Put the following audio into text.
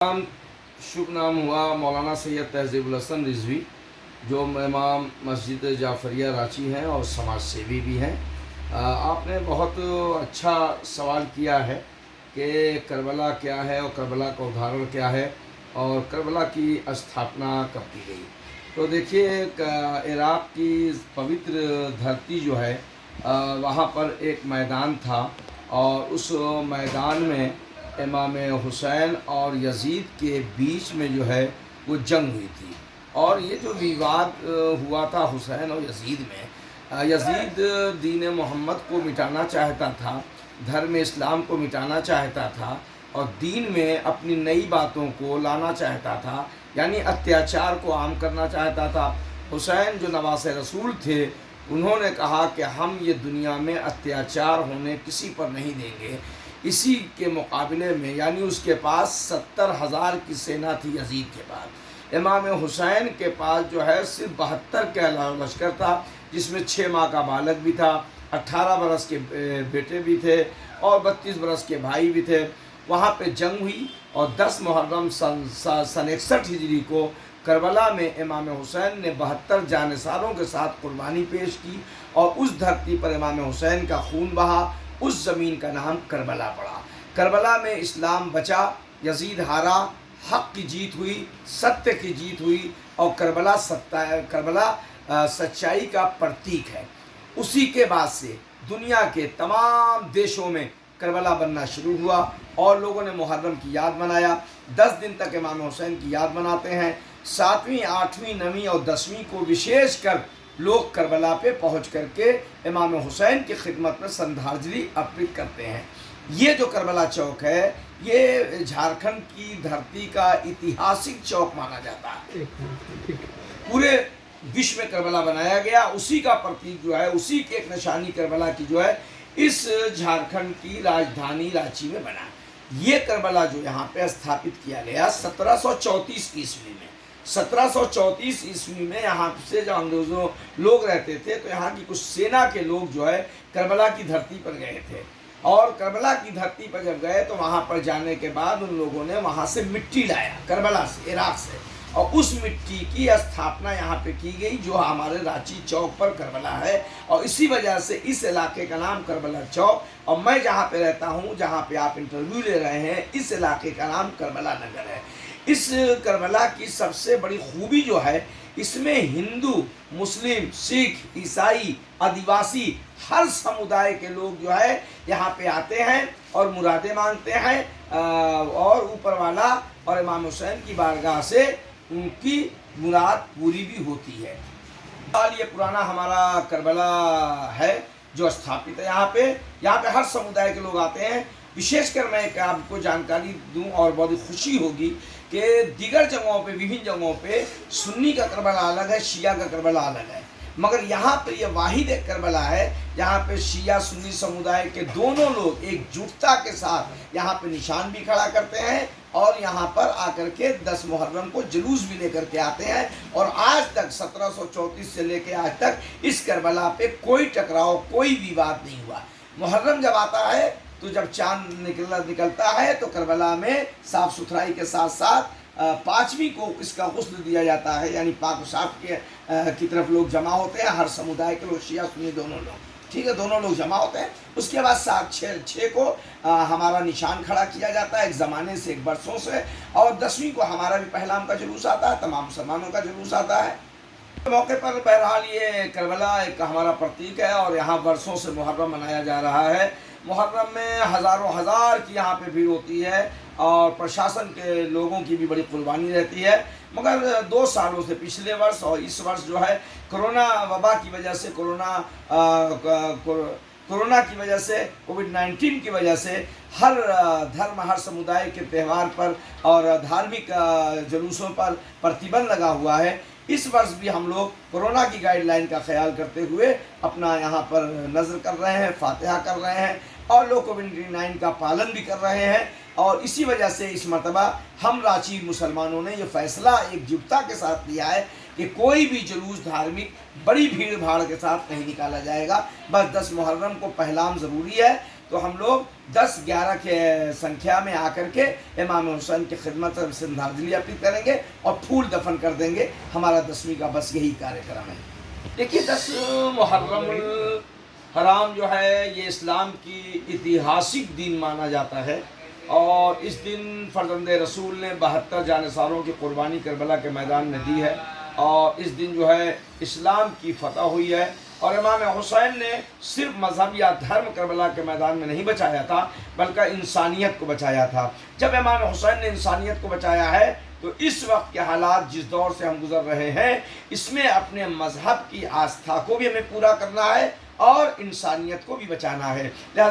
नाम शुभ नाम हुआ मौलाना सैयद तहज़ीबुल हसन रिजवी, जो इमाम मस्जिद जाफ़रिया रांची हैं और समाज सेवी भी हैं। आपने बहुत अच्छा सवाल किया है कि करबला क्या है और करबला का उदाहरण क्या है और करबला की स्थापना कब की गई। तो देखिए, इराक़ की पवित्र धरती जो है, वहाँ पर एक मैदान था और उस मैदान में इमाम हुसैन और यज़ीद के बीच में जो है वो जंग हुई थी। और ये जो विवाद हुआ था हुसैन और यज़ीद में, यज़ीद दीन मोहम्मद को मिटाना चाहता था, धर्म इस्लाम को मिटाना चाहता था और दीन में अपनी नई बातों को लाना चाहता था, यानी अत्याचार को आम करना चाहता था। हुसैन जो नवासे रसूल थे, उन्होंने कहा कि हम ये दुनिया में अत्याचार होने किसी पर नहीं देंगे। इसी के मुकाबले में, यानी उसके पास 70,000 की सेना थी यज़ीद के पास। इमाम हुसैन के पास जो है सिर्फ 72 का लश्कर था, जिसमें 6 माह का बालक भी था, 18 बरस के बेटे भी थे और 32 बरस के भाई भी थे। वहाँ पे जंग हुई और 10 मुहर्रम सन 61 हिजरी को करबला में इमाम हुसैन ने 72 जानिसारों के साथ कुर्बानी पेश की और उस धरती पर इमाम हुसैन का खून बहा। उस ज़मीन का नाम करबला पड़ा। करबला में इस्लाम बचा, यज़ीद हारा, हक़ की जीत हुई, सत्य की जीत हुई और करबला सच्चाई का प्रतीक है। उसी के बाद से दुनिया के तमाम देशों में करबला बनना शुरू हुआ और लोगों ने मुहर्रम की याद मनाया। 10 दिन तक इमाम हुसैन की याद मनाते हैं। 7वीं, 8वीं, 9वीं और 10वीं को विशेषकर लोग करबला पे पहुंच करके इमाम हुसैन की खिदमत में श्रद्धांजलि अर्पित करते हैं। ये जो करबला चौक है, ये झारखंड की धरती का ऐतिहासिक चौक माना जाता है। पूरे विश्व में करबला बनाया गया, उसी का प्रतीक जो है, उसी की एक निशानी करबला की जो है, इस झारखंड की राजधानी रांची में बना। ये करबला जो यहाँ पे स्थापित किया गया 1734 ईस्वी में। 1734 ईस्वी में यहाँ से जब अंग्रेज़ों लोग रहते थे, तो यहाँ की कुछ सेना के लोग जो है करबला की धरती पर गए थे और करबला की धरती पर जब गए तो वहाँ पर जाने के बाद उन लोगों ने वहाँ से मिट्टी लाया, करबला से, इराक़ से, और उस मिट्टी की स्थापना यहाँ पे की गई, जो हमारे रांची चौक पर करबला है। और इसी वजह से इस इलाके का नाम करबला चौक, और मैं जहाँ पे रहता हूँ, जहाँ पे आप इंटरव्यू ले रहे हैं, इस इलाके का नाम करबला नगर है। इस करबला की सबसे बड़ी खूबी जो है, इसमें हिंदू, मुस्लिम, सिख, ईसाई, आदिवासी, हर समुदाय के लोग जो है यहाँ पे आते हैं और मुरादें मांगते हैं और ऊपर वाला और इमाम हुसैन की बारगाह से उनकी मुराद पूरी भी होती है। ये पुराना हमारा करबला है जो स्थापित है यहाँ पे हर समुदाय के लोग आते हैं। विशेषकर मैं आपको जानकारी दूं और बहुत खुशी होगी कि दीगर जगहों पे, विभिन्न जगहों पे सुन्नी का करबला अलग है, शिया का करबला अलग है, मगर यहाँ पे ये वाहिद एक करबला है जहाँ पे शिया सुन्नी समुदाय के दोनों लोग एकजुटता के साथ यहाँ पे निशान भी खड़ा करते हैं और यहाँ पर आकर के 10 मुहर्रम को जुलूस भी लेकर के आते हैं। और आज तक 1734 से लेके आज तक इस करबला पे कोई टकराव, कोई विवाद नहीं हुआ। मुहर्रम जब आता है तो जब चांद निकलता है तो करबला में साफ़ सुथराई के साथ साथ 5वीं को इसका गुस्ल दिया जाता है, यानी पाक साफ की तरफ लोग जमा होते हैं, हर समुदाय के लोग, शिया सुन्नी दोनों लोग, ठीक है, दोनों लोग जमा होते हैं। उसके बाद 7-6 को हमारा निशान खड़ा किया जाता है, एक ज़माने से, एक बरसों से, और 10वीं को हमारा भी पहलाम का जुलूस आता है, तमाम मुसलमानों का जुलूस आता है। मौके पर बहरहाल ये करबला एक हमारा प्रतीक है और यहाँ बरसों से मुहर्रम मनाया जा रहा है। मुहर्रम में हज़ारों हज़ार की यहाँ पे भीड़ होती है और प्रशासन के लोगों की भी बड़ी कुर्बानी रहती है। मगर 2 सालों से, पिछले वर्ष और इस वर्ष जो है, कोरोना वबा की वजह से, कोरोना की वजह से, कोविड-19 की वजह से हर धर्म, हर समुदाय के त्यौहार पर और धार्मिक जुलूसों पर प्रतिबंध लगा हुआ है। इस वर्ष भी हम लोग कोरोना की गाइडलाइन का ख्याल करते हुए अपना यहाँ पर नज़र कर रहे हैं, फातिहा कर रहे हैं और लोग कोविड-19 का पालन भी कर रहे हैं। और इसी वजह से इस मरतबा हम रांची मुसलमानों ने ये फ़ैसला एकजुटता के साथ लिया है कि कोई भी जुलूस धार्मिक बड़ी भीड़ भाड़ के साथ नहीं निकाला जाएगा। बस 10 मुहर्रम को पहलाम ज़रूरी है तो हम लोग 10-11 के संख्या में आकर के इमाम हुसैन की खिदमत में श्रद्धांजलि अर्पित करेंगे और फूल दफन कर देंगे। हमारा 10वीं का बस यही कार्यक्रम है। देखिए 10 मुहर्रम हराम जो है ये इस्लाम की ऐतिहासिक दिन माना जाता है और इस दिन फर्जंद रसूल ने 72 जानिसारों की कुर्बानी करबला के मैदान में दी है और इस दिन जो है इस्लाम की फतह हुई है। और इमाम हुसैन ने सिर्फ मज़हब या धर्म करबला के मैदान में नहीं बचाया था बल्कि इंसानियत को बचाया था। जब इमाम हुसैन ने इंसानियत को बचाया है तो इस वक्त के हालात जिस दौर से हम गुजर रहे हैं इसमें अपने मज़हब की आस्था को भी हमें पूरा करना है और इंसानियत को भी बचाना है।